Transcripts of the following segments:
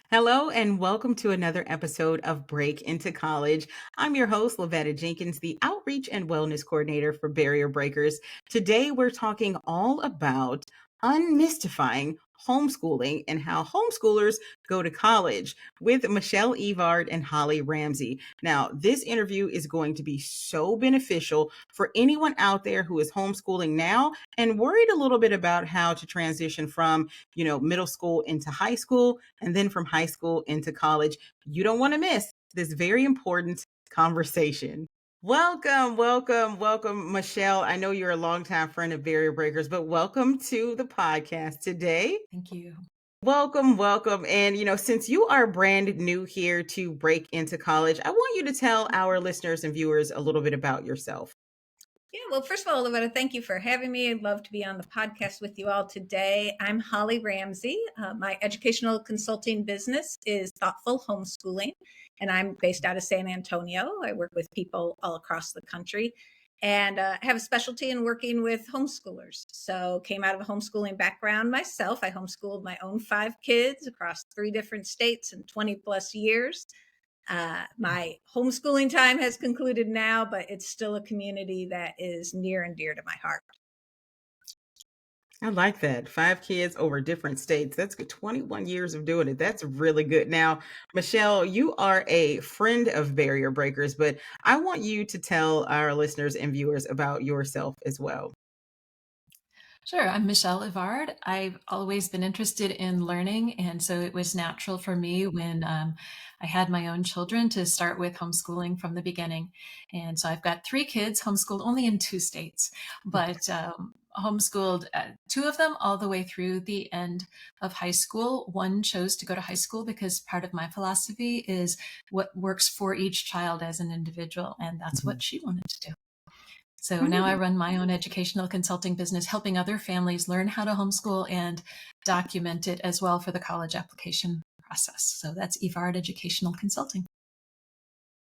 Hello and welcome to another episode of Break into College. I'm your host, Lavetta Jenkins, the Outreach and Wellness Coordinator for Barrier Breakers. Today, we're talking all about unmystifying homeschooling and how homeschoolers go to college with Michelle Evard and Holly Ramsey. Now, this interview is going to be so beneficial for anyone out there who is homeschooling now and worried a little bit about how to transition from, middle school into high school and then from high school into college. You don't want to miss this very important conversation. Welcome, welcome, welcome, Michelle. I know you're a longtime friend of Barrier Breakers, but welcome to the podcast today. Thank you. Welcome, welcome. And, since you are brand new here to Break into College, I want you to tell our listeners and viewers a little bit about yourself. Yeah, well, first of all, Loretta, thank you for having me. I'd love to be on the podcast with you all today. I'm Holly Ramsey. My educational consulting business is Thoughtful Homeschooling, and I'm based out of San Antonio. I work with people all across the country and have a specialty in working with homeschoolers. So came out of a homeschooling background myself. I homeschooled my own 5 kids across 3 different states in 20 plus years. My homeschooling time has concluded now, but it's still a community that is near and dear to my heart. I like that. 5 kids over different states. That's good. 21 years of doing it. That's really good. Now, Michelle, you are a friend of Barrier Breakers, but I want you to tell our listeners and viewers about yourself as well. Sure. I'm Michelle Ivard. I've always been interested in learning. And so it was natural for me when I had my own children to start with homeschooling from the beginning. And so I've got 3 kids homeschooled only in 2 states, but homeschooled 2 of them all the way through the end of high school. One chose to go to high school because part of my philosophy is what works for each child as an individual. And that's what she wanted to do. So now I run my own educational consulting business, helping other families learn how to homeschool and document it as well for the college application process. So that's Evard Educational Consulting.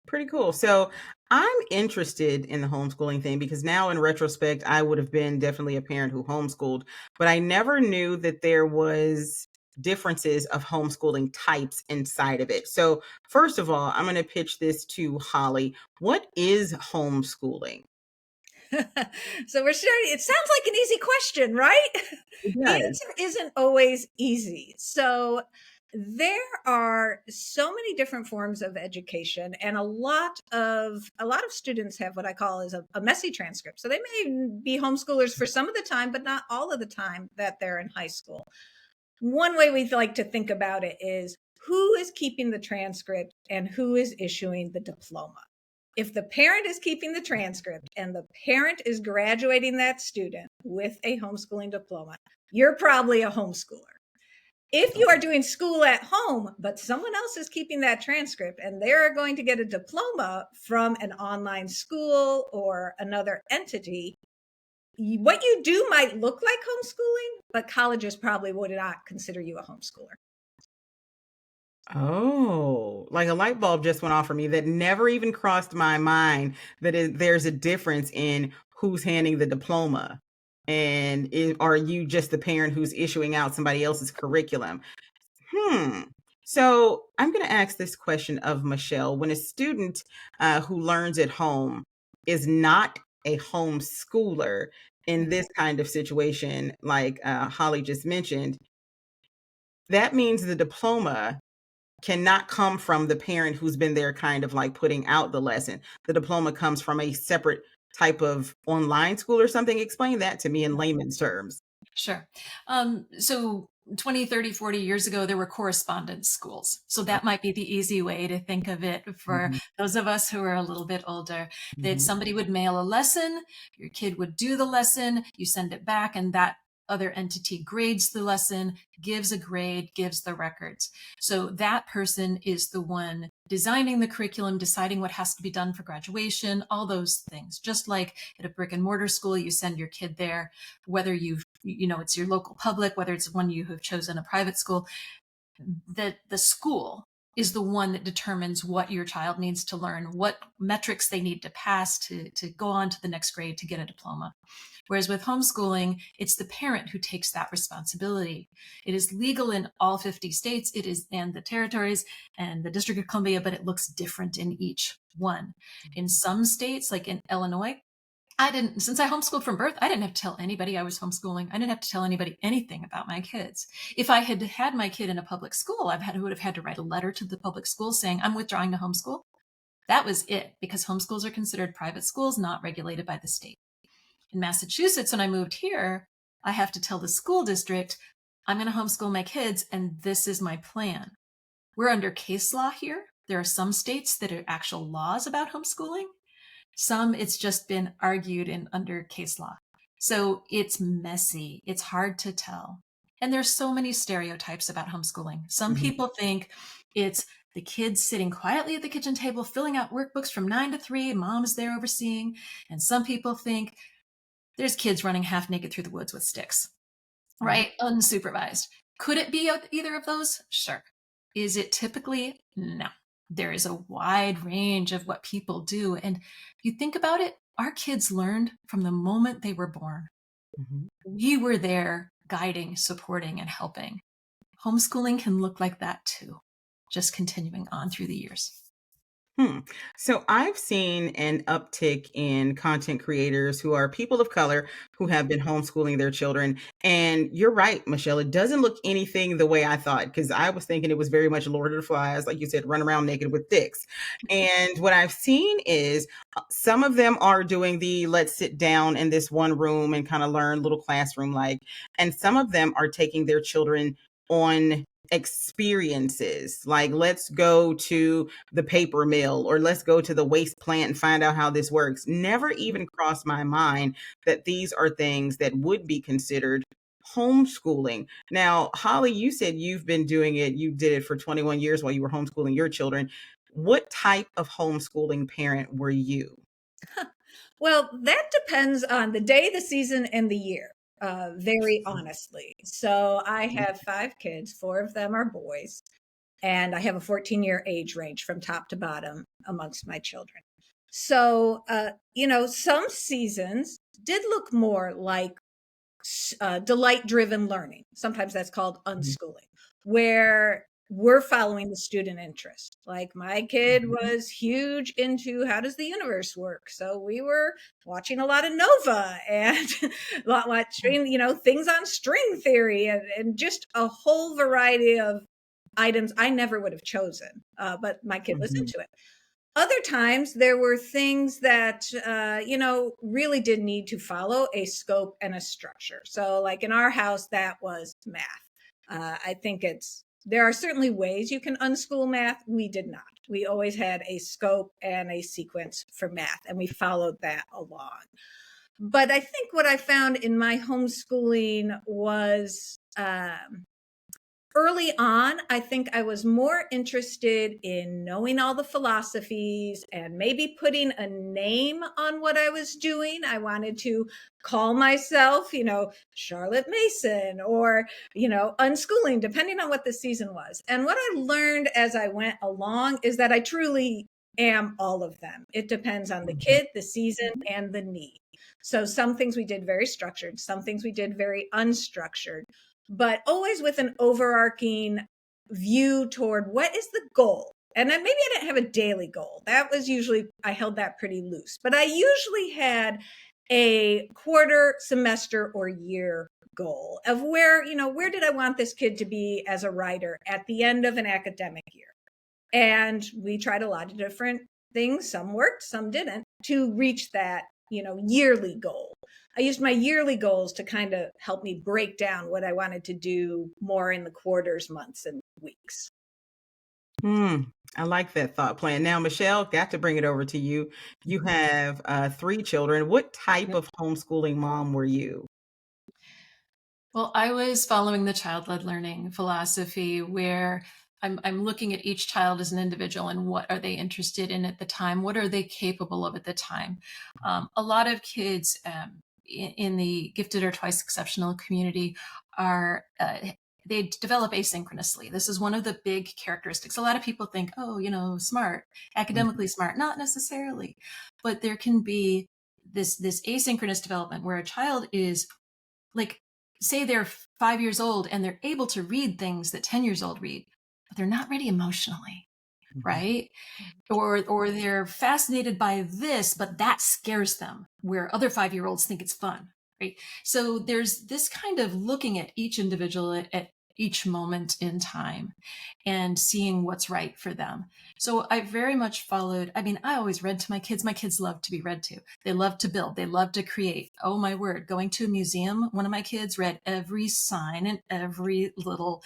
Pretty cool. So I'm interested in the homeschooling thing because now, in retrospect, I would have been definitely a parent who homeschooled, but I never knew that there was differences of homeschooling types inside of it. So first of all, I'm going to pitch this to Holly. What is homeschooling? So we're starting, it sounds like an easy question, right? It The does. answer isn't always easy. So there are so many different forms of education, and a lot of students have what I call is a messy transcript. So they may be homeschoolers for some of the time, but not all of the time that they're in high school. One way we like to think about it is who is keeping the transcript and who is issuing the diploma. If the parent is keeping the transcript and the parent is graduating that student with a homeschooling diploma, you're probably a homeschooler. If you are doing school at home, but someone else is keeping that transcript and they're going to get a diploma from an online school or another entity, what you do might look like homeschooling, but colleges probably would not consider you a homeschooler. Oh, like a light bulb just went off for me that never even crossed my mind that there's a difference in who's handing the diploma and are you just the parent who's issuing out somebody else's curriculum? Hmm. So I'm going to ask this question of Michelle. When a student who learns at home is not a homeschooler in this kind of situation, like Holly just mentioned, that means the diploma cannot come from the parent who's been there kind of like putting out the lesson. The diploma comes from a separate type of online school or something. Explain that to me in layman's terms. Sure. So 20, 30, 40 years ago, there were correspondence schools. So that might be the easy way to think of it for Mhm, those of us who are a little bit older, that mhm. somebody would mail a lesson, your kid would do the lesson, you send it back, and that other entity grades the lesson, gives a grade, gives the records. So that person is the one designing the curriculum, deciding what has to be done for graduation, all those things. Just like at a brick and mortar school, you send your kid there, whether it's your local public, whether it's one you have chosen a private school, the school is the one that determines what your child needs to learn, what metrics they need to pass to go on to the next grade to get a diploma. Whereas with homeschooling, it's the parent who takes that responsibility. It is legal in all 50 states, it is, and the territories and the District of Columbia, but it looks different in each one. In some states, like in Illinois, since I homeschooled from birth, I didn't have to tell anybody I was homeschooling. I didn't have to tell anybody anything about my kids. If I had had my kid in a public school, would have had to write a letter to the public school saying, I'm withdrawing to homeschool. That was it, because homeschools are considered private schools, not regulated by the state. In Massachusetts, when I moved here, I have to tell the school district, I'm going to homeschool my kids, and this is my plan. We're under case law here. There are some states that are actual laws about homeschooling. Some, it's just been argued in under case law. So it's messy. It's hard to tell. And there's so many stereotypes about homeschooling. Some people think it's the kids sitting quietly at the kitchen table, filling out workbooks from 9 to 3, mom's there overseeing. And some people think there's kids running half naked through the woods with sticks, right? Unsupervised. Could it be either of those? Sure. Is it typically? No. There is a wide range of what people do. And if you think about it, our kids learned from the moment they were born. We were there guiding, supporting, and helping. Homeschooling can look like that too, just continuing on through the years. So I've seen an uptick in content creators who are people of color who have been homeschooling their children. And you're right, Michelle, it doesn't look anything the way I thought, because I was thinking it was very much Lord of the Flies, like you said, run around naked with dicks. And what I've seen is some of them are doing the let's sit down in this one room and kind of learn, little classroom like, and some of them are taking their children on experiences, like let's go to the paper mill or let's go to the waste plant and find out how this works. Never even crossed my mind that these are things that would be considered homeschooling. Now, Holly, you said you've been doing it, you did it for 21 years while you were homeschooling your children. What type of homeschooling parent were you? Well, that depends on the day, the season, and the year, very honestly. So I have 5 kids, 4 of them are boys, and I have a 14-year age range from top to bottom amongst my children. So, some seasons did look more like delight-driven learning. Sometimes that's called unschooling, where we're following the student interest. Like my kid was huge into how does the universe work, so we were watching a lot of Nova and watching, things on string theory and just a whole variety of items I never would have chosen, but my kid was into it. Other times there were things that, really did need to follow a scope and a structure. So like in our house, that was math. I think there are certainly ways you can unschool math. We did not. We always had a scope and a sequence for math, and we followed that along. But I think what I found in my homeschooling was, early on, I think I was more interested in knowing all the philosophies and maybe putting a name on what I was doing. I wanted to call myself, Charlotte Mason or, unschooling, depending on what the season was. And what I learned as I went along is that I truly am all of them. It depends on the kid, the season, and the need. So some things we did very structured, some things we did very unstructured, but always with an overarching view toward what is the goal. And then maybe I didn't have a daily goal. That was usually, I held that pretty loose, but I usually had a quarter, semester, or year goal of where did I want this kid to be as a writer at the end of an academic year? And we tried a lot of different things. Some worked, some didn't, to reach that, yearly goal. I used my yearly goals to kind of help me break down what I wanted to do more in the quarters, months, and weeks. I like that thought plan. Now, Michelle, got to bring it over to you. You have 3 children. What type of homeschooling mom were you? Well, I was following the child-led learning philosophy where I'm looking at each child as an individual and what are they interested in at the time? What are they capable of at the time? A lot of kids in the gifted or twice exceptional community are they develop asynchronously. This is one of the big characteristics. A lot of people think, oh, smart, academically smart. Not necessarily, but there can be this asynchronous development where a child is like, say they're 5 years old and they're able to read things that 10 years old read, but they're not ready emotionally, right? Or they're fascinated by this, but that scares them, where other 5-year-olds think it's fun, right? So there's this kind of looking at each individual at each moment in time and seeing what's right for them. So I very much followed, I mean, I always read to my kids. My kids love to be read to. They love to build. They love to create. Oh my word, going to a museum, one of my kids read every sign and every little,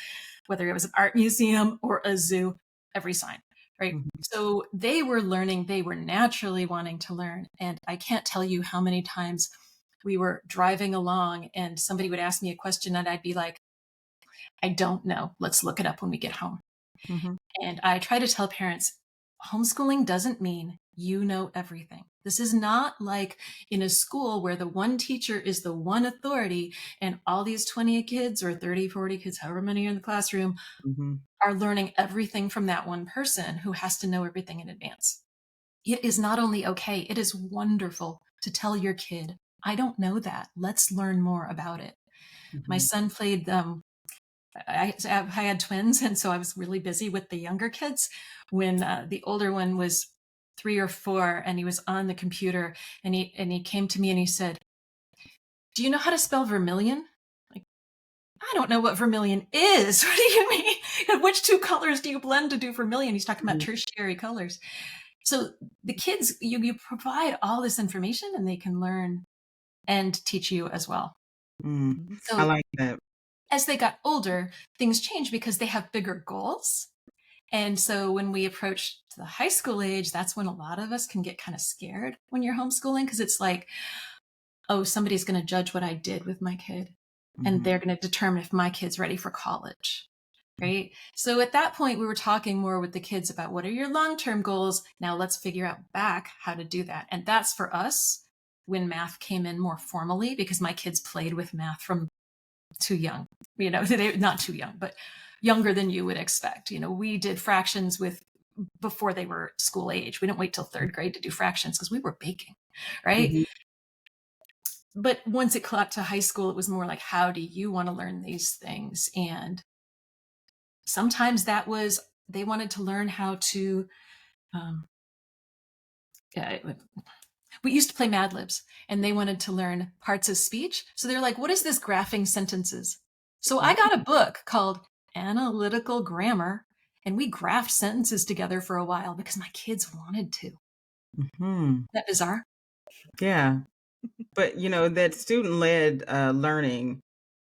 whether it was an art museum or a zoo, every sign. Right. So they were learning, they were naturally wanting to learn. And I can't tell you how many times we were driving along and somebody would ask me a question and I'd be like, I don't know. Let's look it up when we get home. And I try to tell parents, homeschooling doesn't mean you know everything. This is not like in a school where the one teacher is the one authority and all these 20 kids or 30, 40 kids, however many are in the classroom, are learning everything from that one person who has to know everything in advance. It is not only okay, it is wonderful to tell your kid, I don't know that. Let's learn more about it. My son played I had twins, and so I was really busy with the younger kids when the older one was 3 or 4, and he was on the computer, and he came to me and he said, "Do you know how to spell vermilion?" Like, I don't know what vermilion is. What do you mean? Which 2 colors do you blend to do vermilion? He's talking about tertiary colors. So the kids, you provide all this information, and they can learn and teach you as well. I like that. As they got older, things changed because they have bigger goals. And so when we approach the high school age, that's when a lot of us can get kind of scared when you're homeschooling, because it's like, oh, somebody's going to judge what I did with my kid, and they're going to determine if my kid's ready for college. Right. So at that point, we were talking more with the kids about what are your long-term goals? Now let's figure out back how to do that. And that's for us when math came in more formally, because my kids played with math from too young, they're not too young, but younger than you would expect. We did fractions before they were school age. We didn't wait till 3rd grade to do fractions because we were baking. Right. But once it got to high school, it was more like, how do you want to learn these things? And sometimes that was, they wanted to learn how to, we used to play Mad Libs, and they wanted to learn parts of speech. So they're like, what is this graphing sentences? So I got a book called Analytical Grammar, and we graphed sentences together for a while because my kids wanted to. Isn't that bizarre? Yeah. But, that student-led learning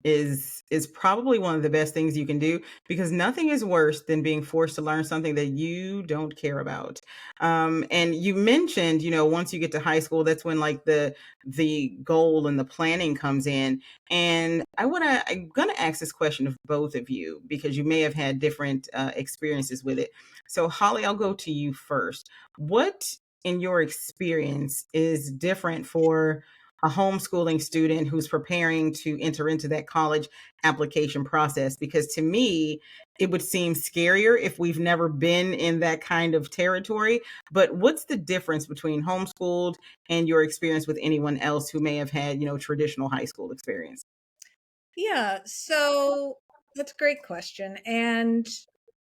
is probably one of the best things you can do, because nothing is worse than being forced to learn something that you don't care about. And you mentioned, once you get to high school, that's when like the goal and the planning comes in. And I'm gonna ask this question of both of you because you may have had different experiences with it. So Holly, I'll go to you first. What in your experience is different for a homeschooling student who's preparing to enter into that college application process? Because to me, it would seem scarier if we've never been in that kind of territory. But what's the difference between homeschooled and your experience with anyone else who may have had, traditional high school experience? Yeah, so that's a great question. And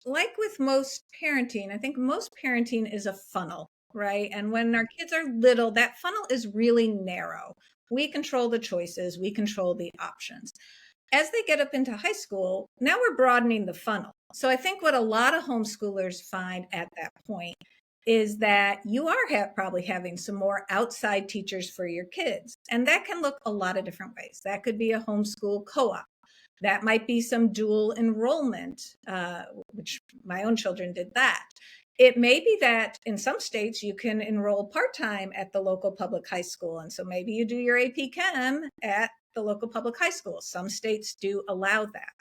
like with most parenting, I think most parenting is a funnel, right? And when our kids are little, that funnel is really narrow. We control the choices, we control the options. As they get up into high school, now we're broadening the funnel. So I think what a lot of homeschoolers find at that point is that you are probably having some more outside teachers for your kids. And that can look a lot of different ways. That could be a homeschool co-op. That might be some dual enrollment, which my own children did that. It may be that in some states you can enroll part-time at the local public high school. And so maybe you do your AP Chem at the local public high school. Some states do allow that.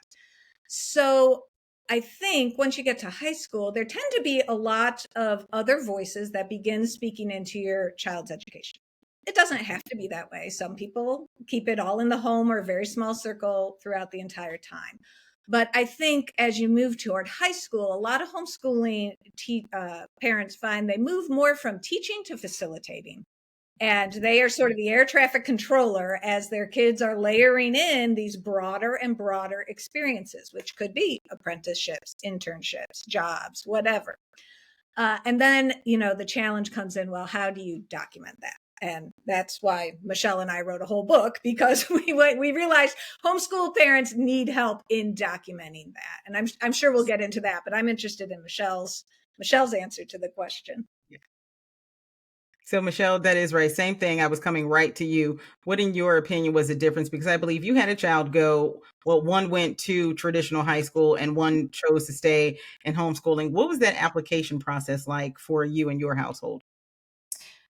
So I think once you get to high school, there tend to be a lot of other voices that begin speaking into your child's education. It doesn't have to be that way. Some people keep it all in the home or a very small circle throughout the entire time. But I think as you move toward high school, a lot of homeschooling parents find they move more from teaching to facilitating. And they are sort of the air traffic controller as their kids are layering in these broader and broader experiences, which could be apprenticeships, internships, jobs, whatever. And then, the challenge comes in, well, how do you document that? And that's why Michelle and I wrote a whole book, because we realized homeschool parents need help in documenting that. And I'm sure we'll get into that, but I'm interested in Michelle's answer to the question. So, Michelle, that is right. Same thing. I was coming right to you. What, in your opinion, was the difference? Because I believe you had a child one went to traditional high school and one chose to stay in homeschooling. What was that application process like for you and your household?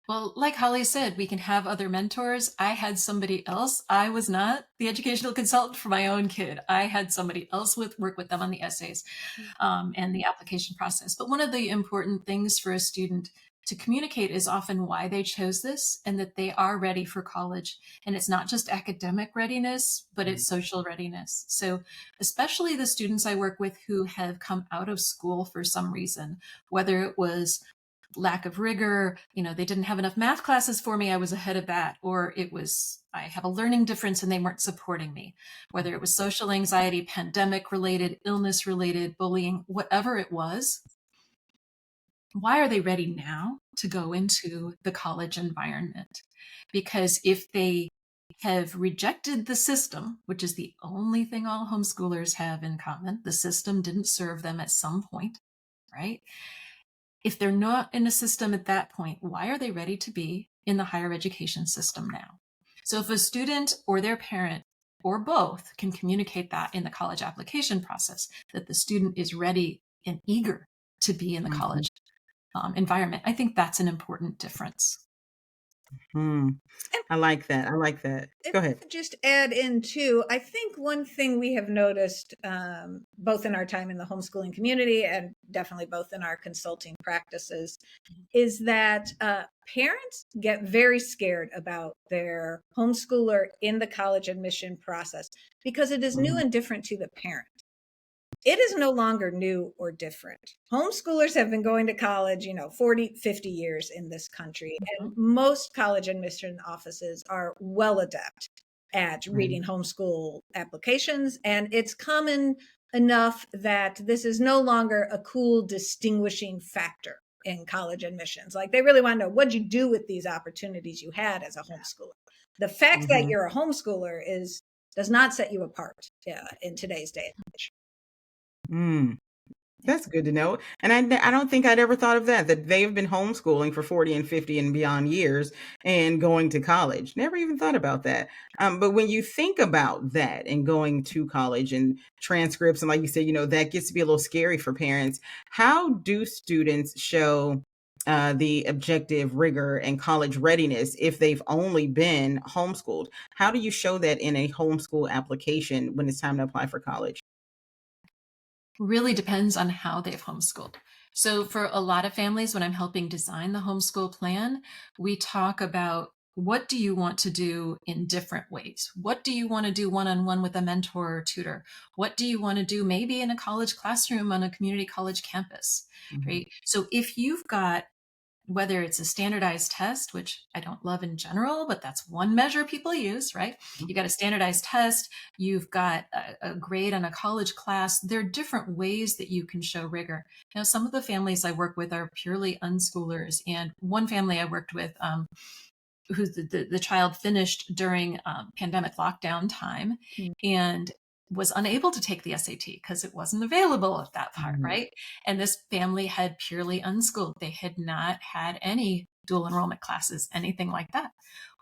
Well, like Holly said, we can have other mentors. I had somebody else. I was not the educational consultant for my own kid. I had somebody else work with them on the essays and the application process. But one of the important things for a student to communicate is often why they chose this and that they are ready for college. And it's not just academic readiness, but it's social readiness. So especially the students I work with who have come out of school for some reason, whether it was lack of rigor, they didn't have enough math classes for me, I was ahead of that, or it was I have a learning difference and they weren't supporting me, whether it was social anxiety, pandemic related, illness related, bullying, whatever it was. Why are they ready now to go into the college environment? Because if they have rejected the system, which is the only thing all homeschoolers have in common, the system didn't serve them at some point, right? If they're not in a system at that point, why are they ready to be in the higher education system now? So if a student or their parent or both can communicate that in the college application process, that the student is ready and eager to be in the college environment, I think that's an important difference. I like that. I like that. If Go I ahead. could just add in too, I think one thing we have noticed, both in our time in the homeschooling community and definitely both in our consulting practices, is that parents get very scared about their homeschooler in the college admission process because it is new and different to the parent. It is no longer new or different. Homeschoolers have been going to college, 40, 50 years in this country. And most college admission offices are well adept at reading homeschool applications. And it's common enough that this is no longer a cool distinguishing factor in college admissions. Like, they really want to know, what'd you do with these opportunities you had as a homeschooler? The fact that you're a homeschooler does not set you apart in today's day and age. That's good to know. And I don't think I'd ever thought of that they've been homeschooling for 40 and 50 and beyond years and going to college. Never even thought about that. But when you think about that and going to college and transcripts, and like you said, that gets to be a little scary for parents. How do students show the objective rigor and college readiness if they've only been homeschooled? How do you show that in a homeschool application when it's time to apply for college? Really depends on how they've homeschooled. So for a lot of families, when I'm helping design the homeschool plan, we talk about, what do you want to do in different ways? What do you want to do one-on-one with a mentor or tutor? What do you want to do maybe in a college classroom on a community college campus, right? So if you've got, whether it's a standardized test, which I don't love in general, but that's one measure people use, right? You got a standardized test, you've got a grade on a college class. There are different ways that you can show rigor. Now, some of the families I work with are purely unschoolers. And one family I worked with, who the child finished during pandemic lockdown time and was unable to take the SAT because it wasn't available at that part, right? And this family had purely unschooled. They had not had any dual enrollment classes, anything like that.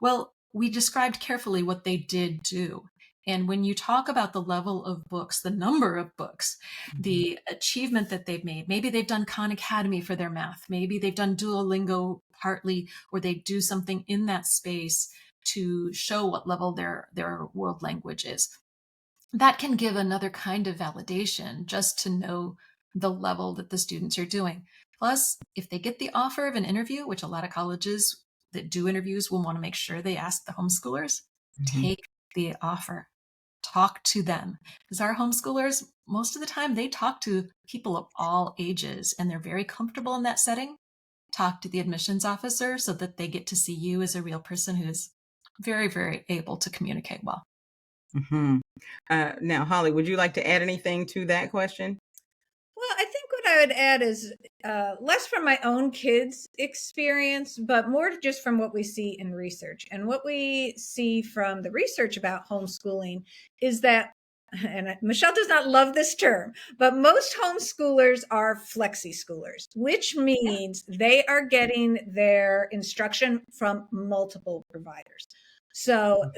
Well, we described carefully what they did do. And when you talk about the level of books, the number of books, the achievement that they've made, maybe they've done Khan Academy for their math, maybe they've done Duolingo partly, or they do something in that space to show what level their world language is. That can give another kind of validation just to know the level that the students are doing. Plus, if they get the offer of an interview, which a lot of colleges that do interviews will want to make sure they ask the homeschoolers, take the offer. talk to them. Because our homeschoolers, most of the time, they talk to people of all ages, and they're very comfortable in that setting. Talk to the admissions officer so that they get to see you as a real person who is very, very able to communicate well. Hmm. Now, Holly, would you like to add anything to that question? Well, I think what I would add is less from my own kids' experience, but more just from what we see in research. And what we see from the research about homeschooling is that, and Michelle does not love this term, but most homeschoolers are flexi schoolers, which means they are getting their instruction from multiple providers. So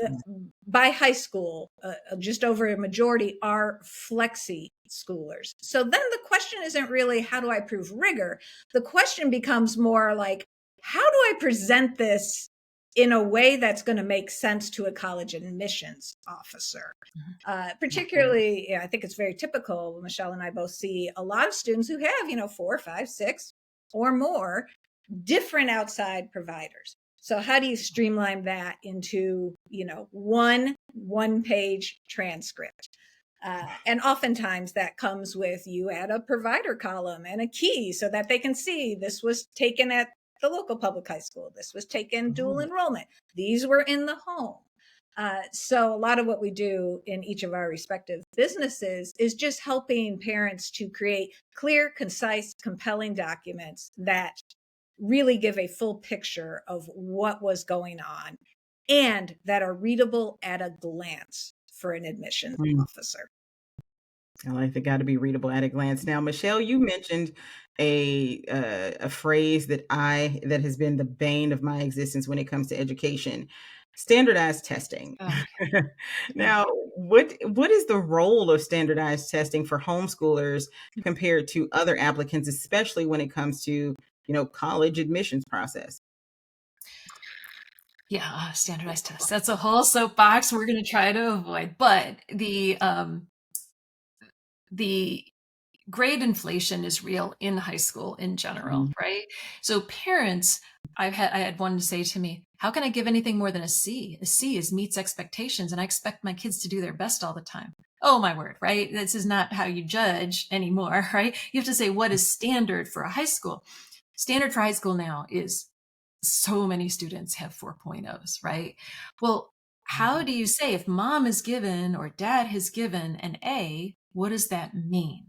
by high school, just over a majority are flexi schoolers. So then the question isn't really how do I prove rigor? The question becomes more like, how do I present this in a way that's going to make sense to a college admissions officer? Particularly, I think it's very typical. Michelle and I both see a lot of students who have, 4, 5, 6 or more different outside providers. So how do you streamline that into, one page transcript? And oftentimes that comes with you add a provider column and a key so that they can see this was taken at the local public high school. This was taken dual enrollment. These were in the home. So a lot of what we do in each of our respective businesses is just helping parents to create clear, concise, compelling documents that really give a full picture of what was going on and that are readable at a glance for an admissions officer. I like they got to be readable at a glance. Now, Michelle, you mentioned a phrase that has been the bane of my existence when it comes to education: standardized testing. Oh, Now, what is the role of standardized testing for homeschoolers compared to other applicants, especially when it comes to college admissions process? yeah, standardized tests. That's a whole soapbox we're going to try to avoid. But the grade inflation is real in high school in general, right? So parents, I had one to say to me, how can I give anything more than a C? A C is meets expectations, and I expect my kids to do their best all the time. Oh my word, right? This is not how you judge anymore, right? You have to say what is standard for a high school. Standard for high school now is so many students have 4.0s, right? Well, how do you say if mom is given or dad has given an A, what does that mean?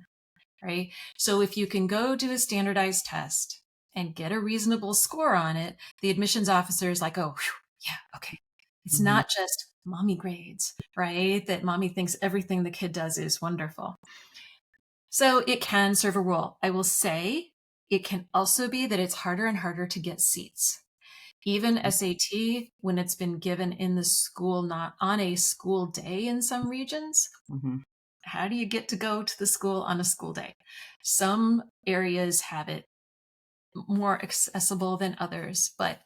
Right? So if you can go do a standardized test and get a reasonable score on it, the admissions officer is like, oh, whew, yeah, okay. It's not just mommy grades, right? That mommy thinks everything the kid does is wonderful. So it can serve a role. I will say it can also be that it's harder and harder to get seats. Even SAT, when it's been given in the school, not on a school day in some regions, how do you get to go to the school on a school day? Some areas have it more accessible than others, but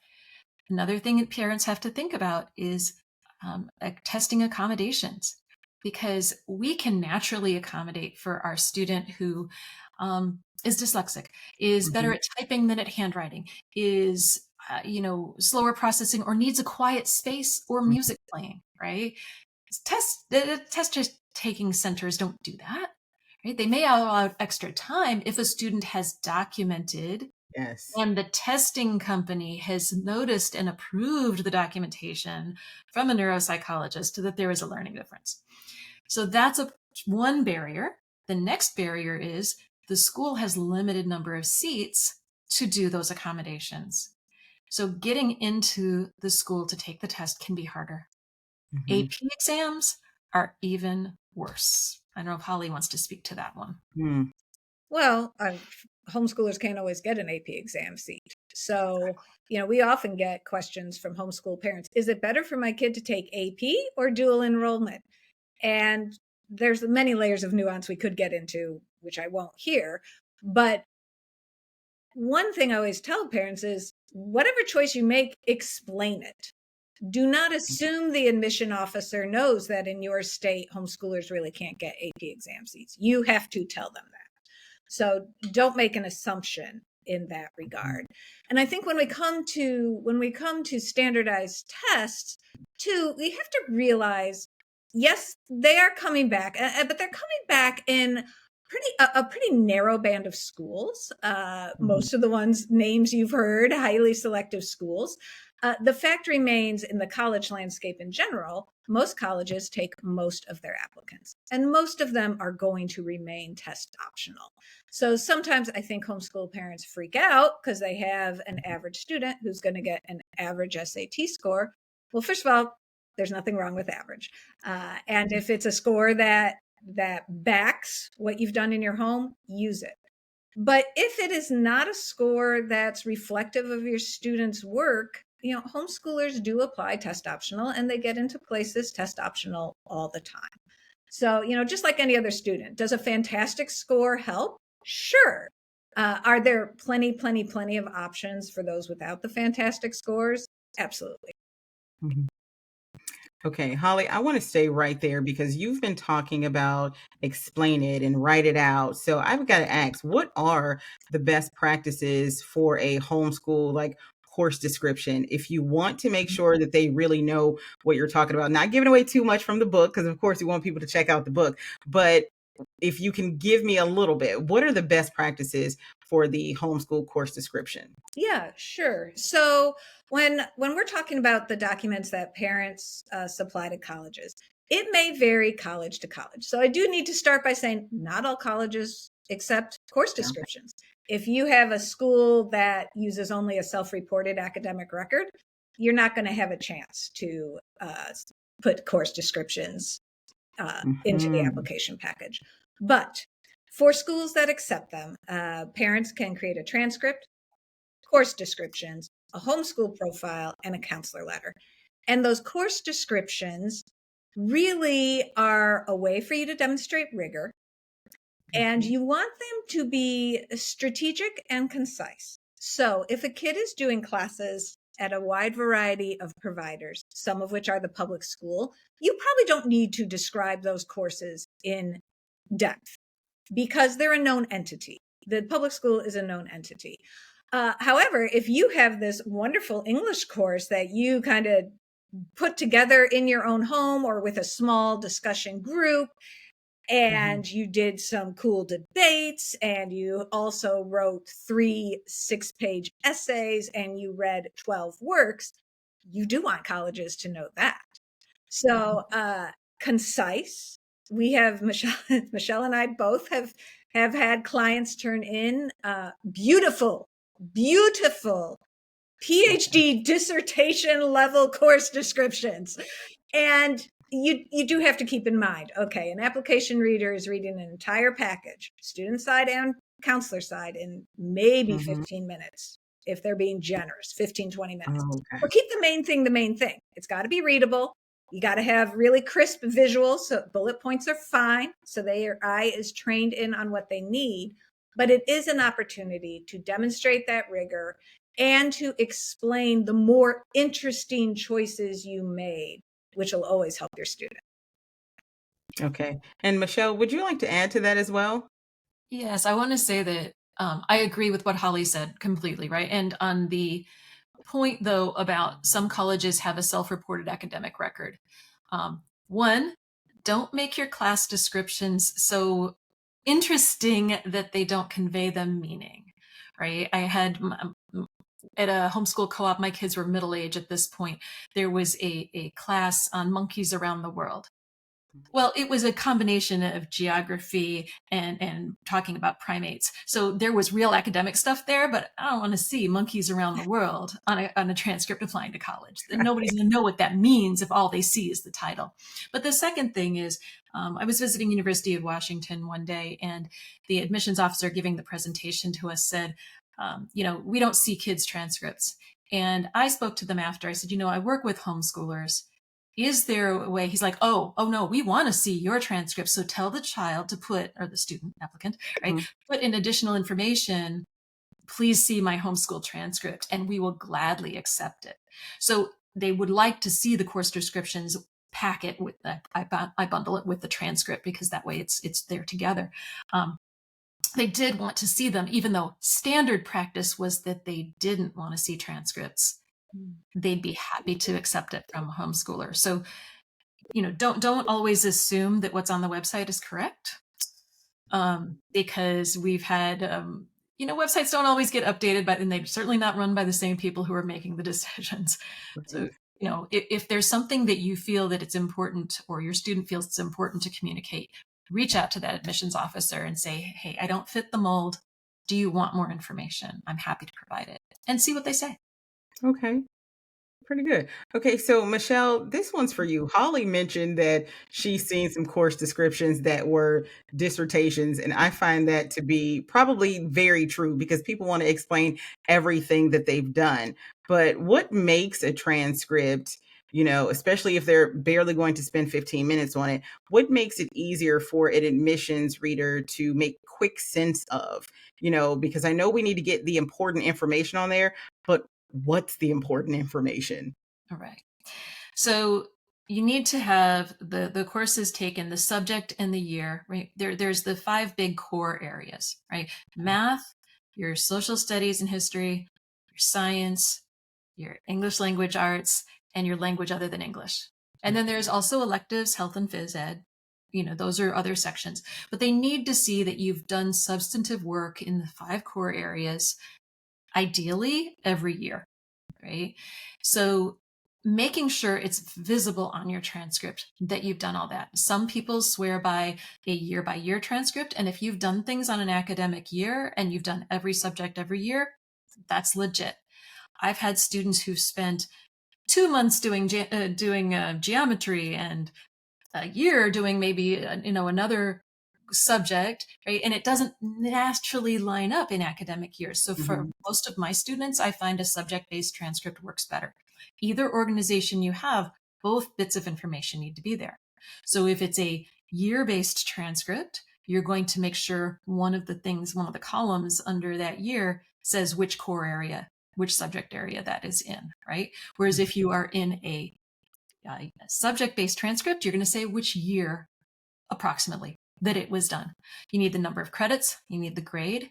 another thing that parents have to think about is testing accommodations, because we can naturally accommodate for our student who is dyslexic, is better at typing than at handwriting, is slower processing, or needs a quiet space or music playing, right? Test taking centers don't do that, right? They may allow extra time if a student has documented Yes. and the testing company has noticed and approved the documentation from a neuropsychologist that there is a learning difference. So that's one barrier. The next barrier is the school has limited number of seats to do those accommodations. So getting into the school to take the test can be harder. AP exams are even worse. I don't know if Holly wants to speak to that one. Well, homeschoolers can't always get an AP exam seat. So, we often get questions from homeschool parents. Is it better for my kid to take AP or dual enrollment? And there's many layers of nuance we could get into, which I won't here. But one thing I always tell parents is whatever choice you make, explain it. Do not assume the admission officer knows that in your state, homeschoolers really can't get AP exam seats. You have to tell them that. So don't make an assumption in that regard. And I think when we come to standardized tests, too, we have to realize yes, they are coming back, but they're coming back in a pretty narrow band of schools. Most of the ones names you've heard, highly selective schools. The fact remains in the college landscape in general, most colleges take most of their applicants, and most of them are going to remain test optional. So sometimes I think homeschool parents freak out because they have an average student who's going to get an average SAT score. Well, first of all, there's nothing wrong with average. And if it's a score that backs what you've done in your home, use it. But if it is not a score that's reflective of your student's work, homeschoolers do apply test optional, and they get into places test optional all the time. So, just like any other student, does a fantastic score help? Sure. Are there plenty of options for those without the fantastic scores? Absolutely. Mhm. Okay, Holly, I want to stay right there because you've been talking about explain it and write it out. So I've got to ask, what are the best practices for a homeschool like course description if you want to make sure that they really know what you're talking about? Not giving away too much from the book, because of course you want people to check out the book, but if you can give me a little bit, what are the best practices for the homeschool course description? Yeah, sure. So when we're talking about the documents that parents supply to colleges, it may vary college to college. So I do need to start by saying not all colleges accept course descriptions. If you have a school that uses only a self-reported academic record, you're not going to have a chance to put course descriptions into the Mhm. application package. But for schools that accept them, parents can create a transcript, course descriptions, a homeschool profile, and a counselor letter. And those course descriptions really are a way for you to demonstrate rigor. And Mhm. you want them to be strategic and concise. So if a kid is doing classes at a wide variety of providers, some of which are the public school, you probably don't need to describe those courses in depth because they're a known entity. The public school is a known entity. However, if you have this wonderful English course that you kind of put together in your own home or with a small discussion group, and you did some cool debates, and you also wrote 3 6-page essays, and you read 12 works, you do want colleges to know that. So, concise. We have Michelle and I both have had clients turn in beautiful PhD dissertation level course descriptions. And you do have to keep in mind, okay, an application reader is reading an entire package, student side and counselor side, in maybe Mhm. 15 minutes, if they're being generous, 15, 20 minutes. Oh, okay. Or keep the main thing. It's got to be readable. You got to have really crisp visuals. So bullet points are fine. So their eye is trained in on what they need. But it is an opportunity to demonstrate that rigor and to explain the more interesting choices you made, which will always help your student. Okay. And Michelle, would you like to add to that as well? Yes, I want to say that I agree with what Holly said completely, right? And on the point, though, about some colleges have a self reported academic record, one, don't make your class descriptions so interesting that they don't convey them meaning, right? I had at a homeschool co-op, my kids were middle age at this point. There was a class on monkeys around the world. Well, it was a combination of geography and talking about primates. So there was real academic stuff there, but I don't want to see monkeys around the world on a transcript applying to college. Nobody's going to know what that means if all they see is the title. But the second thing is, I was visiting University of Washington one day, and the admissions officer giving the presentation to us said, we don't see kids' transcripts. And I spoke to them after. I said, I work with homeschoolers. Is there a way? He's like, oh no, we want to see your transcript. So tell the child to put, or the student applicant, right? Mhm. Put in additional information. Please see my homeschool transcript, and we will gladly accept it. So they would like to see the course descriptions packet with that. I bundle it with the transcript because that way it's there together. They did want to see them, even though standard practice was that they didn't want to see transcripts. They'd be happy to accept it from a homeschooler. So don't always assume that what's on the website is correct, because we've had, websites don't always get updated, and they're certainly not run by the same people who are making the decisions. So, if there's something that you feel that it's important, or your student feels it's important to communicate, reach out to that admissions officer and say, hey, I don't fit the mold. Do you want more information? I'm happy to provide it, and see what they say. Okay. Pretty good. Okay, so Michelle, this one's for you. Holly mentioned that she's seen some course descriptions that were dissertations, and I find that to be probably very true because people want to explain everything that they've done. But what makes a transcript, especially if they're barely going to spend 15 minutes on it, what makes it easier for an admissions reader to make quick sense of? Because I know we need to get the important information on there, but what's the important information? All right. So you need to have the courses taken, the subject and the year, right? There's the 5 big core areas, right? Math, your social studies and history, your science, your English language arts, and your language other than English. And then there's also electives, health and phys ed. Those are other sections, but they need to see that you've done substantive work in the 5 core areas, ideally every year, right? So making sure it's visible on your transcript that you've done all that. Some people swear by a year-by-year transcript, and if you've done things on an academic year and you've done every subject every year, that's legit. I've had students who've spent 2 months doing geometry and a year doing maybe another subject, right? And it doesn't naturally line up in academic years. So for most of my students, I find a subject-based transcript works better. Either organization you have, both bits of information need to be there. So if it's a year-based transcript, you're going to make sure one of the columns under that year says which core area, which subject area that is in, right? Whereas if you are in a subject-based transcript, you're going to say which year approximately that it was done. You need the number of credits, you need the grade,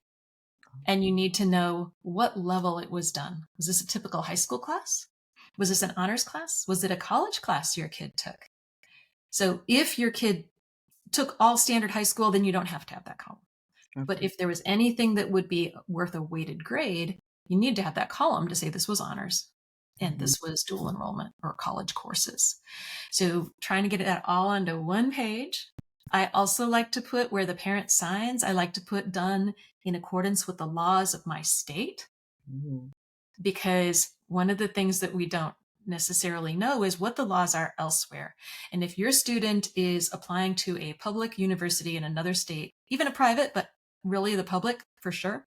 and you need to know what level it was done. Was this a typical high school class? Was this an honors class? Was it a college class your kid took? So if your kid took all standard high school, then you don't have to have that column. Okay. But if there was anything that would be worth a weighted grade, you need to have that column to say this was honors and this was dual enrollment or college courses. So trying to get it all onto one page. I also like to put where the parent signs, I like to put done in accordance with the laws of my state. Because one of the things that we don't necessarily know is what the laws are elsewhere. And if your student is applying to a public university in another state, even a private, but really the public for sure,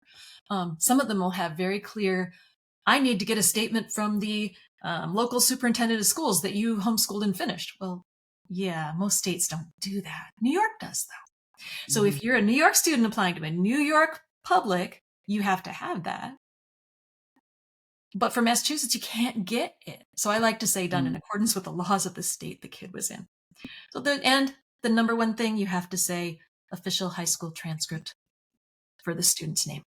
some of them will have very clear, I need to get a statement from the local superintendent of schools that you homeschooled and finished. Well, yeah, most states don't do that. New York does that. So if you're a New York student applying to a New York public, you have to have that. But for Massachusetts, you can't get it. So I like to say done in accordance with the laws of the state the kid was in. So the number one thing, you have to say official high school transcript for the student's name.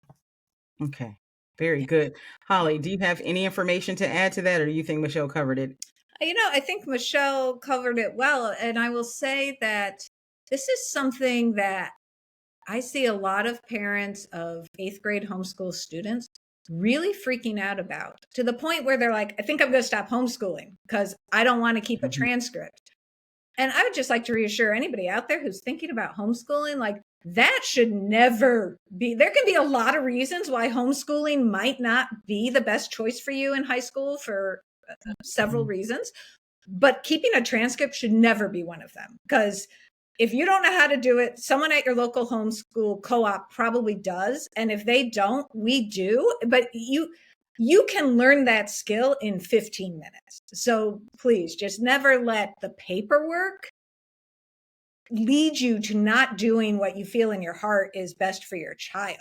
Okay. Very good. Holly, do you have any information to add to that, or do you think Michelle covered it? I think Michelle covered it well. And I will say that this is something that I see a lot of parents of 8th grade homeschool students really freaking out about, to the point where they're like, I think I'm going to stop homeschooling because I don't want to keep a transcript. And I would just like to reassure anybody out there who's thinking about homeschooling, like, that should never be. There can be a lot of reasons why homeschooling might not be the best choice for you in high school for several reasons, but keeping a transcript should never be one of them. Because if you don't know how to do it, someone at your local homeschool co-op probably does. And if they don't, we do. But you can learn that skill in 15 minutes. So please just never let the paperwork lead you to not doing what you feel in your heart is best for your child.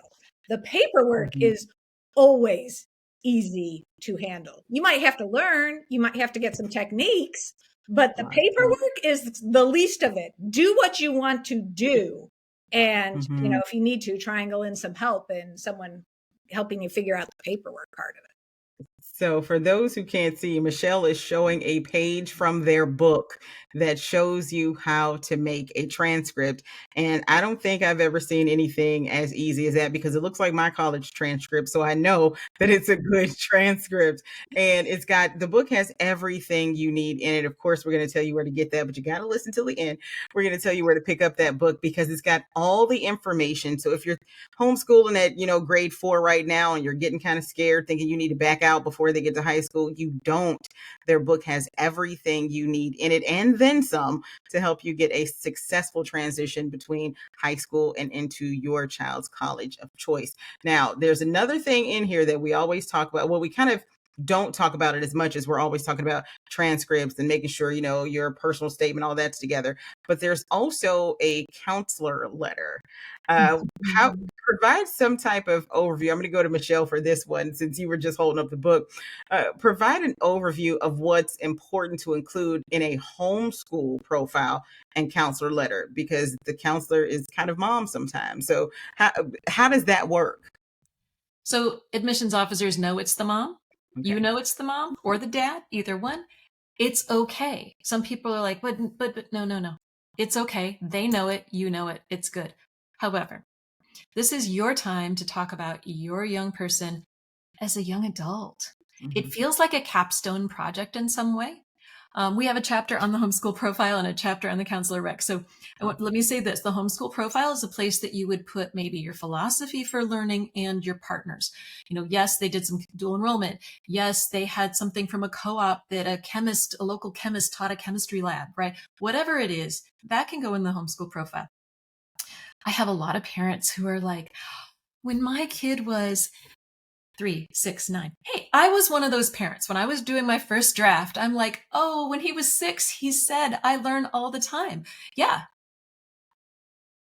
The paperwork is always easy to handle. You might have to learn, you might have to get some techniques, but the paperwork is the least of it. Do what you want to do. And, if you need to, triangle in some help and someone helping you figure out the paperwork part of it. So for those who can't see, Michelle is showing a page from their book that shows you how to make a transcript. And I don't think I've ever seen anything as easy as that, because it looks like my college transcript. So I know that it's a good transcript. And the book has everything you need in it. Of course, we're going to tell you where to get that, but you got to listen till the end. We're going to tell you where to pick up that book, because it's got all the information. So if you're homeschooling at, grade 4 right now, and you're getting kind of scared thinking you need to back out before they get to high school, you don't. Their book has everything you need in it, and then some, to help you get a successful transition between high school and into your child's college of choice. Now, there's another thing in here that we always talk about. Well, we kind of don't talk about it as much as we're always talking about transcripts and making sure, your personal statement, all that's together. But there's also a counselor letter. How Mhm. Provide some type of overview. I'm going to go to Michelle for this one, since you were just holding up the book. Provide an overview of what's important to include in a homeschool profile and counselor letter, because the counselor is kind of mom sometimes. So how does that work? So admissions officers know it's the mom. You Okay. know it's the mom or the dad, either one. It's okay. Some people are like, but no, no, no. It's okay. They know it. You know it. It's good. However, this is your time to talk about your young person as a young adult. It Mhm. feels like a capstone project in some way. We have a chapter on the homeschool profile and a chapter on the counselor rec. So let me say this. The homeschool profile is a place that you would put maybe your philosophy for learning and your partners. Yes, they did some dual enrollment. Yes, they had something from a co-op that a local chemist taught a chemistry lab, right? Whatever it is, that can go in the homeschool profile. I have a lot of parents who are like, when my kid was 3, 6, 9. Hey, I was one of those parents. When I was doing my first draft, I'm like, oh, when he was 6, he said, I learn all the time. Yeah,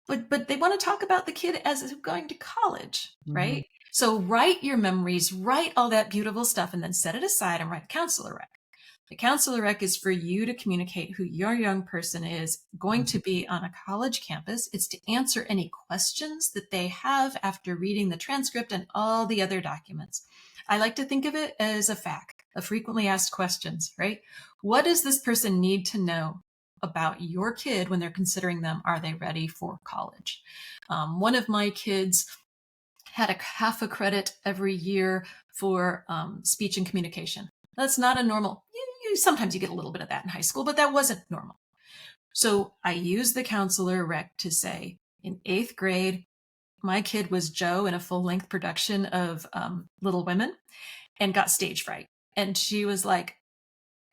but they want to talk about the kid as going to college, Mhm. right? So write your memories, write all that beautiful stuff, and then set it aside and write counselor rec. The counselor rec is for you to communicate who your young person is going to Mhm. be on a college campus. It's to answer any questions that they have after reading the transcript and all the other documents. I like to think of it as a FAQ, a frequently asked questions, right? What does this person need to know about your kid when they're considering them? Are they ready for college? One of my kids had a half a credit every year for speech and communication. That's not a normal. Sometimes you get a little bit of that in high school, but that wasn't normal. So I used the counselor rec to say, in 8th grade, my kid was Joe in a full length production of Little Women and got stage fright. And she was like,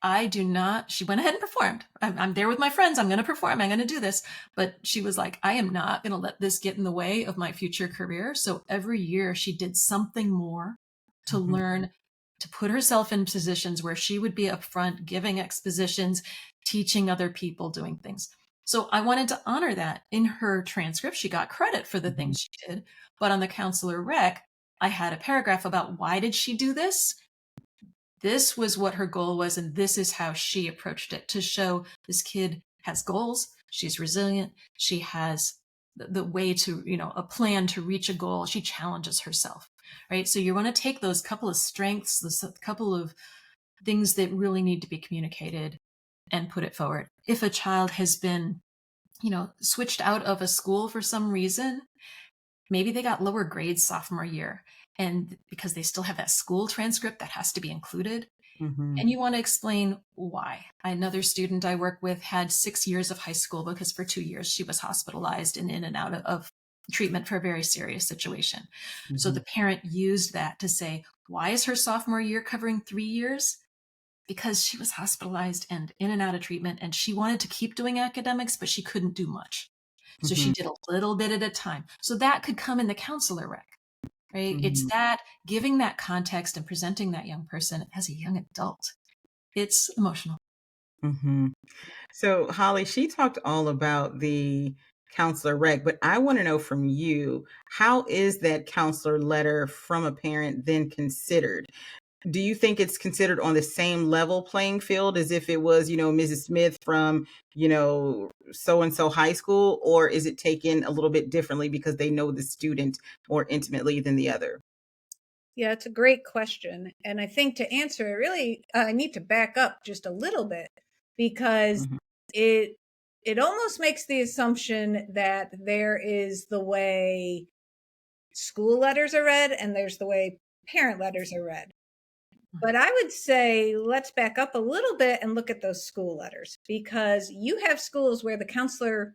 I do not, she went ahead and performed. I'm there with my friends. I'm going to perform. I'm going to do this. But she was like, I am not going to let this get in the way of my future career. So every year she did something more to Mhm. learn to put herself in positions where she would be up front, giving expositions, teaching other people, doing things. So I wanted to honor that in her transcript. She got credit for the Mhm. things she did. But on the counselor rec, I had a paragraph about why did she do this? This was what her goal was, and this is how she approached it, to show this kid has goals, she's resilient, she has the way to, a plan to reach a goal, she challenges herself, right? So you want to take those couple of strengths, this couple of things that really need to be communicated, and put it forward. If a child has been, switched out of a school for some reason, maybe they got lower grades sophomore year, and because they still have that school transcript that has to be included, Mhm. and you want to explain why. Another student I work with had 6 years of high school because for 2 years she was hospitalized and in and out of treatment for a very serious situation. So Mhm. the parent used that to say, why is her sophomore year covering 3 years? Because she was hospitalized and in and out of treatment, and she wanted to keep doing academics, but she couldn't do much. So she Mhm. did a little bit at a time. So that could come in the counselor rec, right? It's Mhm. that giving that context and presenting that young person as a young adult. It's emotional. Mhm. So, Holly, she talked all about the counselor rec, but I want to know from you, how is that counselor letter from a parent then considered? Do you think it's considered on the same level playing field as if it was, Mrs. Smith from, so and so high school, or is it taken a little bit differently because they know the student more intimately than the other? Yeah, it's a great question. And I think to answer it, really, I need to back up just a little bit because Mhm. it almost makes the assumption that there is the way school letters are read and there's the way parent letters are read. But I would say let's back up a little bit and look at those school letters, because you have schools where the counselor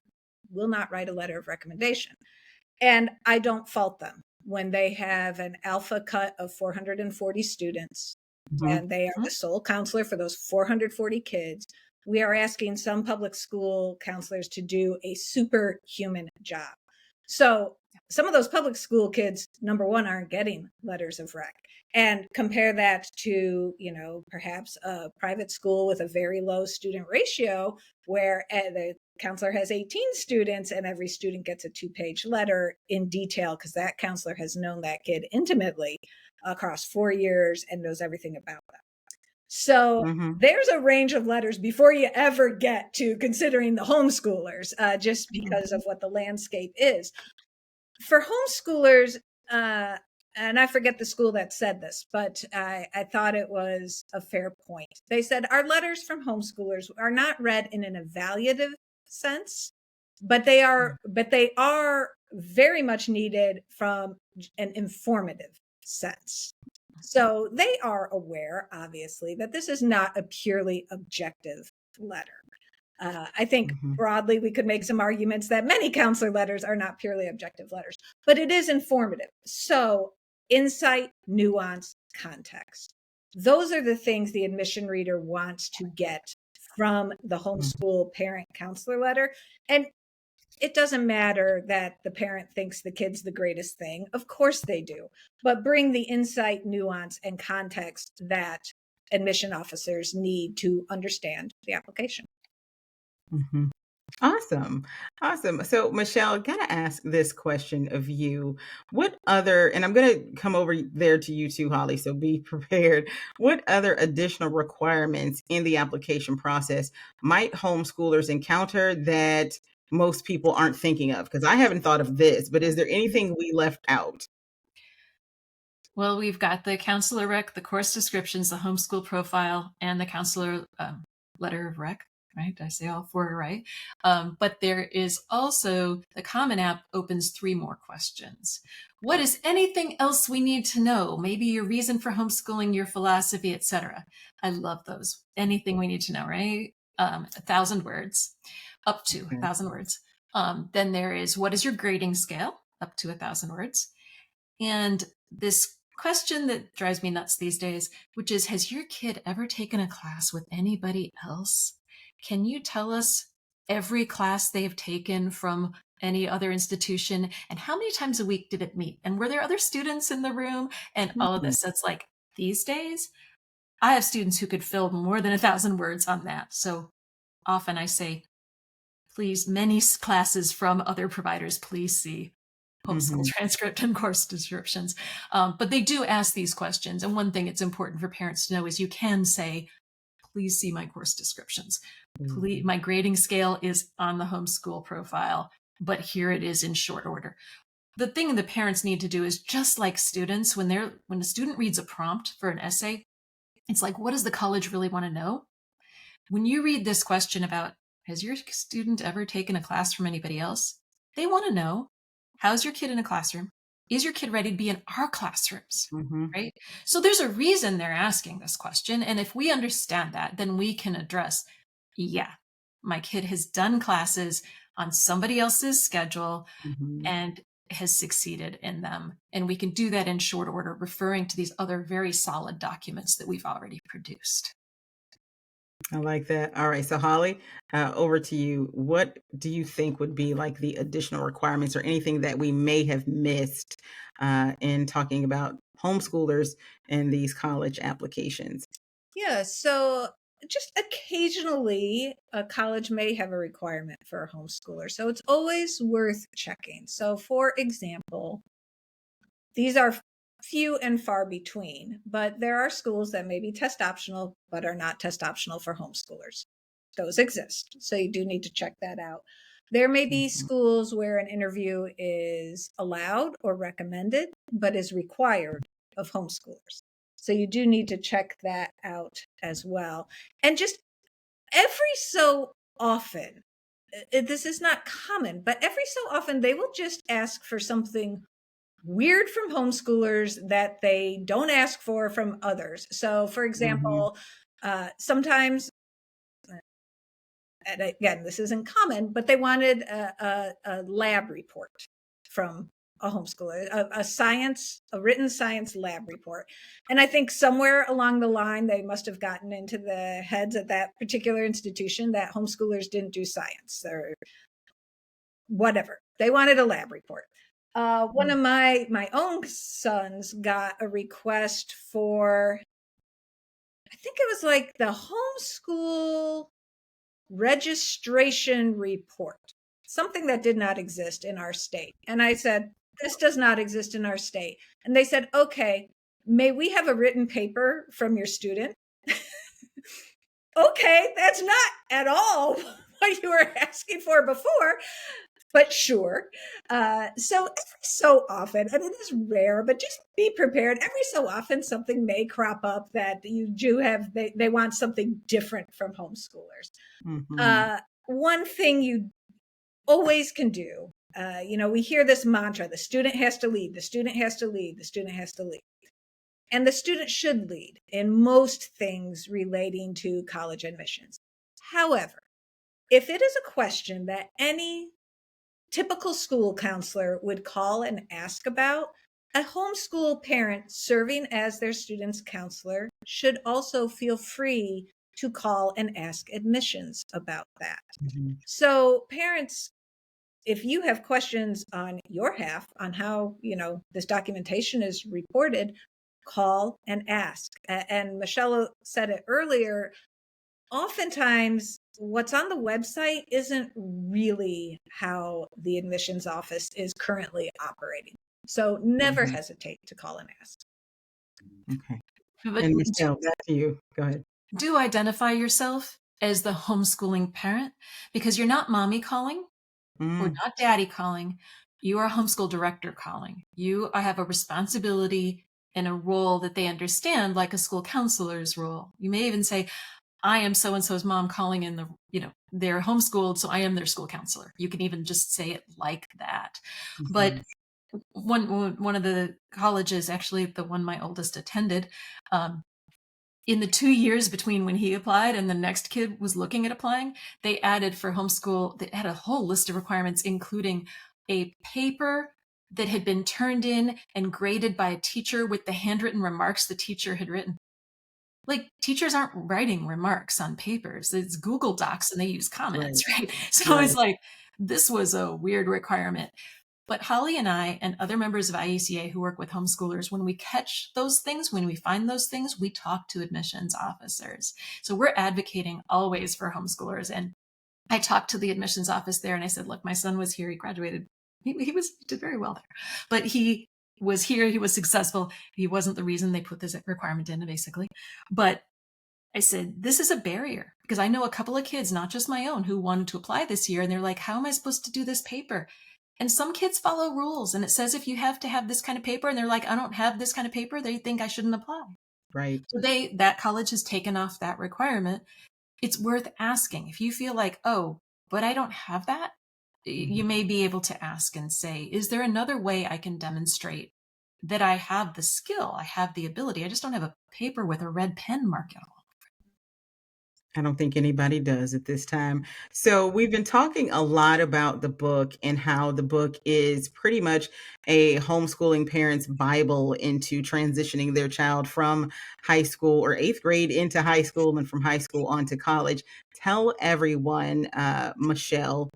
will not write a letter of recommendation. And I don't fault them when they have an alpha cut of 440 students and they are the sole counselor for those 440 kids. We are asking some public school counselors to do a superhuman job. So some of those public school kids, number one, aren't getting letters of rec. And compare that to, perhaps a private school with a very low student ratio where the counselor has 18 students and every student gets a 2-page letter in detail because that counselor has known that kid intimately across 4 years and knows everything about them. So there's a range of letters before you ever get to considering the homeschoolers, just because of what the landscape is. For homeschoolers, and I forget the school that said this, but I thought it was a fair point. They said our letters from homeschoolers are not read in an evaluative sense, but they are very much needed from an informative sense. So they are aware, obviously, that this is not a purely objective letter. I think broadly we could make some arguments that many counselor letters are not purely objective letters, but it is informative. So insight, nuance, context. Those are the things the admission reader wants to get from the homeschool parent counselor letter. And it doesn't matter that the parent thinks the kid's the greatest thing. Of course they do. But bring the insight, nuance, and context that admission officers need to understand the application. Awesome. So, Michelle, I gotta ask this question of you. What other, and I'm gonna come over there to you too, Holly, so be prepared. What other additional requirements in the application process might homeschoolers encounter that most people aren't thinking of? Because I haven't thought of this, but is there anything we left out? Well, we've got the counselor rec, the course descriptions, the homeschool profile, and the counselor letter of rec. Right? Did I say all 4 right? But there is also the Common App opens 3 more questions. What is anything else we need to know? Maybe your reason for homeschooling, your philosophy, etc. I love those. Anything we need to know, right? 1,000 words, up to 1,000 words. Then there is what is your grading scale, up to 1,000 words. And this question that drives me nuts these days, which is, has your kid ever taken a class with anybody else? Can you tell us every class they've taken from any other institution and how many times a week did it meet? And were there other students in the room and all of this? So it's like these days, I have students who could fill more than 1,000 words on that. So often I say, please, many classes from other providers, please see homeschool transcript and course descriptions. But they do ask these questions. And one thing it's important for parents to know is you can say, please see my course descriptions. Please, my grading scale is on the homeschool profile, but here it is in short order. The thing the parents need to do is just like students, when a student reads a prompt for an essay, it's like, what does the college really want to know? When you read this question about, has your student ever taken a class from anybody else? They want to know, how's your kid in a classroom? Is your kid ready to be in our classrooms, right? So there's a reason they're asking this question. And if we understand that, then we can address, yeah, my kid has done classes on somebody else's schedule and has succeeded in them. And we can do that in short order, referring to these other very solid documents that we've already produced. I like that. All right. So, Holly, over to you. What do you think would be like the additional requirements or anything that we may have missed in talking about homeschoolers and these college applications? Yeah. So, just occasionally, a college may have a requirement for a homeschooler. So, it's always worth checking. So, for example, these are few and far between, but there are schools that may be test optional, but are not test optional for homeschoolers. Those exist. So you do need to check that out. There may be schools where an interview is allowed or recommended, but is required of homeschoolers. So you do need to check that out as well. And just every so often, this is not common, but every so often they will just ask for something weird from homeschoolers that they don't ask for from others. So, for Hmm. example, sometimes, and again, this isn't common, but they wanted a lab report from a homeschooler, a written science lab report. And I think somewhere along the line, they must have gotten into the heads at that particular institution that homeschoolers didn't do science or whatever. They wanted a lab report. One of my own sons got a request for, I think it was like the homeschool registration report, something that did not exist in our state. And I said, this does not exist in our state. And they said, okay, may we have a written paper from your student? Okay, that's not at all what you were asking for before, but sure. So every so often, and it is rare, but just be prepared. Every so often, something may crop up that you do have, they want something different from homeschoolers. Hmm. One thing you always can do, we hear this mantra: the student has to lead, the student has to lead, the student has to lead. And the student should lead in most things relating to college admissions. However, if it is a question that any typical school counselor would call and ask about, a homeschool parent serving as their student's counselor should also feel free to call and ask admissions about that. Hmm. So, parents, if you have questions on your half on how, this documentation is reported, call and ask. And Michelle said it earlier, oftentimes what's on the website isn't really how the admissions office is currently operating. So never Hmm. hesitate to call and ask. Okay. But And Michelle, back to you. Go ahead. do identify yourself as the homeschooling parent, because you're not mommy calling or Mm. not daddy calling. You are a homeschool director calling. You have a responsibility and a role that they understand, like a school counselor's role. You may even say, I am so and so's mom calling in they're homeschooled, so I am their school counselor. You can even just say it like that. But Mhm. one of the colleges, actually the one my oldest attended, um, in the 2 years between when he applied and the next kid was looking at applying, they added for homeschool, they had a whole list of requirements, including a paper that had been turned in and graded by a teacher with the handwritten remarks the teacher had written. Like, teachers aren't writing remarks on papers. It's Google Docs and they use comments, Right. right? So it's Right. like, this was a weird requirement. But Holly and I and other members of IECA who work with homeschoolers, when we catch those things, when we find those things, we talk to admissions officers. So we're advocating always for homeschoolers. And I talked to the admissions office there and I said, look, my son was here. He graduated. He did very well there, but he was here. He was successful. He wasn't the reason they put this requirement in, basically. But I said, this is a barrier, because I know a couple of kids, not just my own, who wanted to apply this year. And they're like, how am I supposed to do this paper? And some kids follow rules. And it says, if you have to have this kind of paper, and they're like, I don't have this kind of paper, they think I shouldn't apply. Right. So that college has taken off that requirement. It's worth asking. If you feel like, oh, but I don't have that, you Mhm. may be able to ask and say, is there another way I can demonstrate that I have the skill, I have the ability? I just don't have a paper with a red pen marked all. I don't think anybody does at this time. So, we've been talking a lot about the book and how the book is pretty much a homeschooling parent's Bible into transitioning their child from high school or eighth grade into high school and from high school on to college. Tell everyone, Michelle,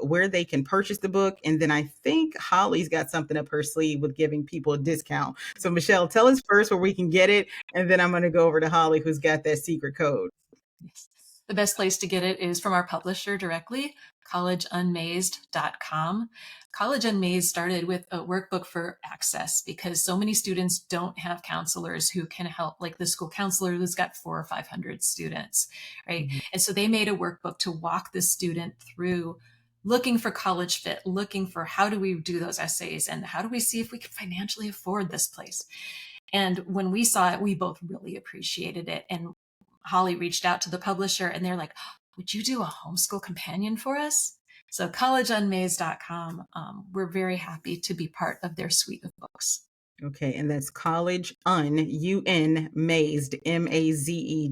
where they can purchase the book. And then I think Holly's got something up her sleeve with giving people a discount. So, Michelle, tell us first where we can get it. And then I'm going to go over to Holly, who's got that secret code. Yes. The best place to get it is from our publisher directly, collegeunmazed.com. College Unmazed started with a workbook for access because so many students don't have counselors who can help, like the school counselor who's got 400 or 500 students, right? Mhm. And so they made a workbook to walk the student through looking for college fit, looking for how do we do those essays and how do we see if we can financially afford this place. And when we saw it, we both really appreciated it. And Holly reached out to the publisher and they're like, would you do a homeschool companion for us? So collegeunmazed.com, we're very happy to be part of their suite of books. Okay, and that's college mazed, MAZED.com.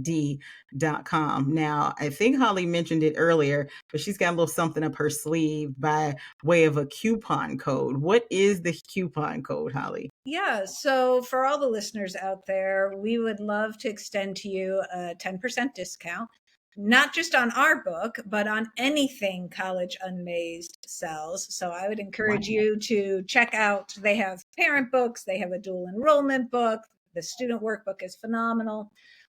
Now, I think Holly mentioned it earlier, but she's got a little something up her sleeve by way of a coupon code. What is the coupon code, Holly? Yeah, so for all the listeners out there, we would love to extend to you a 10% discount, not just on our book, but on anything College Unmazed sells. So I would encourage you to check out, they have parent books, they have a dual enrollment book, the student workbook is phenomenal.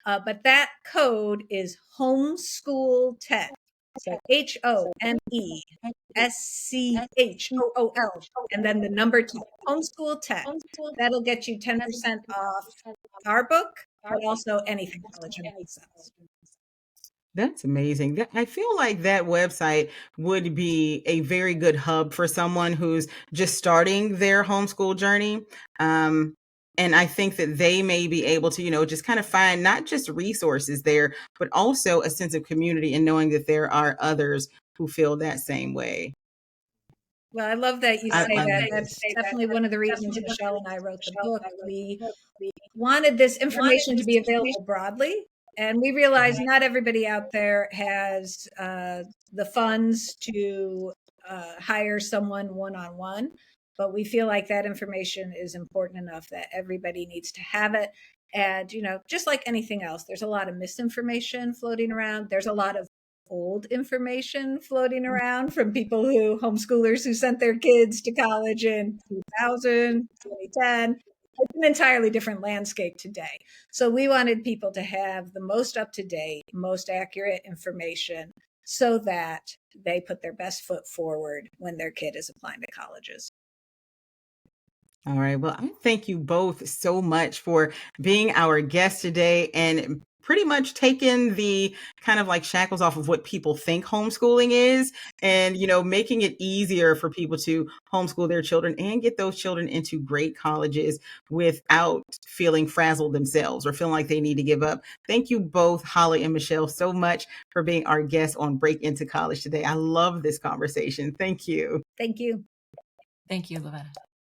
But that code is homeschool 10. So HOMESCHOOL, and then the number 10, homeschool 10. That'll get you 10% off our book, but also anything College Unmazed sells. That's amazing. I feel like that website would be a very good hub for someone who's just starting their homeschool journey. And I think that they may be able to, just kind of find not just resources there, but also a sense of community and knowing that there are others who feel that same way. Well, I love that you say that. That's definitely one of the reasons Michelle and I wrote the book. We wanted this information to be available broadly. And we realize not everybody out there has the funds to hire someone one-on-one, but we feel like that information is important enough that everybody needs to have it. And, just like anything else, there's a lot of misinformation floating around. There's a lot of old information floating around from people homeschoolers who sent their kids to college in 2000, 2010. It's an entirely different landscape today. So we wanted people to have the most up-to-date, most accurate information so that they put their best foot forward when their kid is applying to colleges. All right. Well, I thank you both so much for being our guest today and pretty much taking the kind of like shackles off of what people think homeschooling is and, making it easier for people to homeschool their children and get those children into great colleges without feeling frazzled themselves or feeling like they need to give up. Thank you both, Holly and Michelle, so much for being our guests on Break Into College today. I love this conversation. Thank you. Thank you. Thank you, Lavetta.